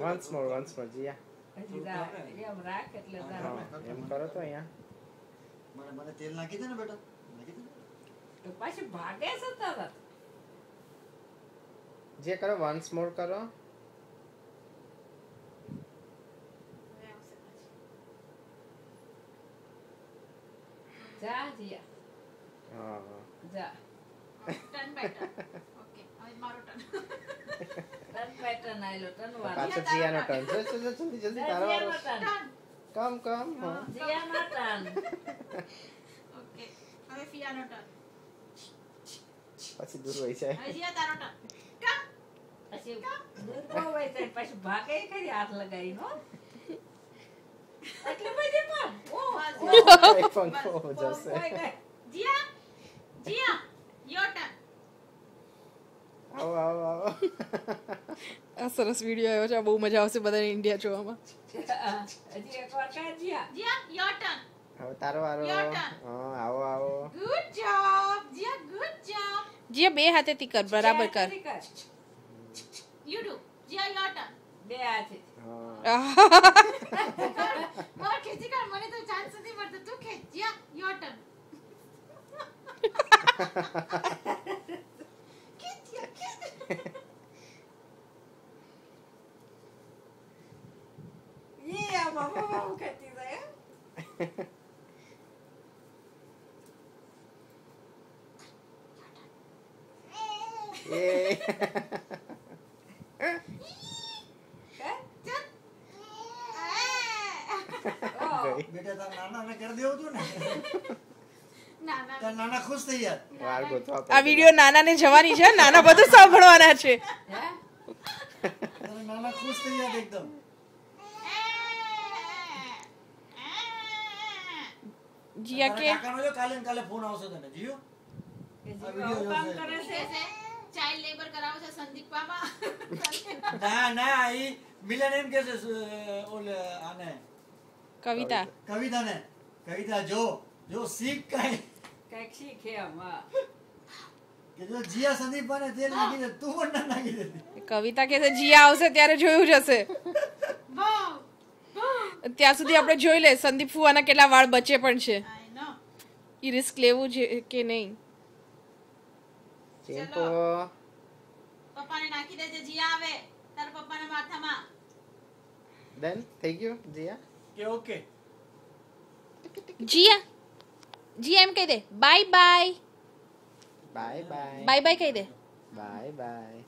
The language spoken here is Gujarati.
once more જીયા એમ રાખ એટલે એમ કરો તો અહીંયા મને તેલ નાખી દે ને બેટા, નાખી દે તો પાછી ભાગે છે તરત. જે કરો once more કરો. જા જીયા હા જા ટર્ન બાય ટર્ન. ઓકે હવે મારો ટર્ન. ટર્ન પેટર્ન આયલો ટર્ન પાછો જીયાનો ટર્ન છે. જલ્દી જલ્દી તારો વારો. કમ જીયાનો ટર્ન. ઓકે હવે ફિયાનો ટર્ન. પછી દૂર વહી જાય. હવે જીયા તારો ટર્ન. કમ પછી દૂર બહુ હોય તો પછી ભાગે ખરી હાથ લગાવીને હો. એટલે બધી પણ એક પંખો જશે. Jiya Jiya your turn. આવો આ સરસ વિડિયો આવ્યો છે. બહુ મજા આવશે બધાને ઇન્ડિયા જોવામાં. હજી એકવાર કર જીયા. Jiya your turn. હવે તારો વારો. હા આવો good job Jiya, good job. Jiya બે હાથેથી કર, બરાબર કર. You do Jiya your turn. બે હાથે. માર ખેંચી કર, મને તો ચાન્સ નથી મળતો. તું ખેંચ જીયા યોર ટર્ન. યે મામા ખેતી જાય. એ બેટા તાર નાનાને કરી દેવું તું ને. ના ના તાર નાના ખુશ થઈ ગયા. વાર ગોતવા આ વિડિયો નાનાને જવાની છે. નાના બધું સાંભળવાના છે. તારા નાના ખુશ થઈ ગયા એકદમ. જીયા કે કાકાનો જો કાલે ને કાલે ફોન આવશે તને જીયો. કે જીવા કામ કરે છે. ચાઇલ્ડ લેબર કરાવો છે સંદીપ પાપા. ના ઈ મિલન એમ કે છે ઓલે આને કવિતા જો શીખ કઈક શીખે આમ. કે જો જીયા સંદીપ ને તેલ નાખી દે, તું પણ ના નાખી દે. કવિતા કે છે જીયા આવશે ત્યારે જોયું જશે. ત્યાં સુધી આપણે જોઈ લે સંદીપ ફુવાના કેટલા વાળ બચે પણ છે. આઈ નો. ઈ રિસ્ક લેવું છે કે નહીં. ચેમ્પો પપ્પાને નાખી દેજે જીયા આવે તારા પપ્પાના માથામાં. ડન થઈ ગયું જીયા. કે ઓકે જીયા એમ કહી દે bye bye. Bye bye bye કહી દે. Bye by.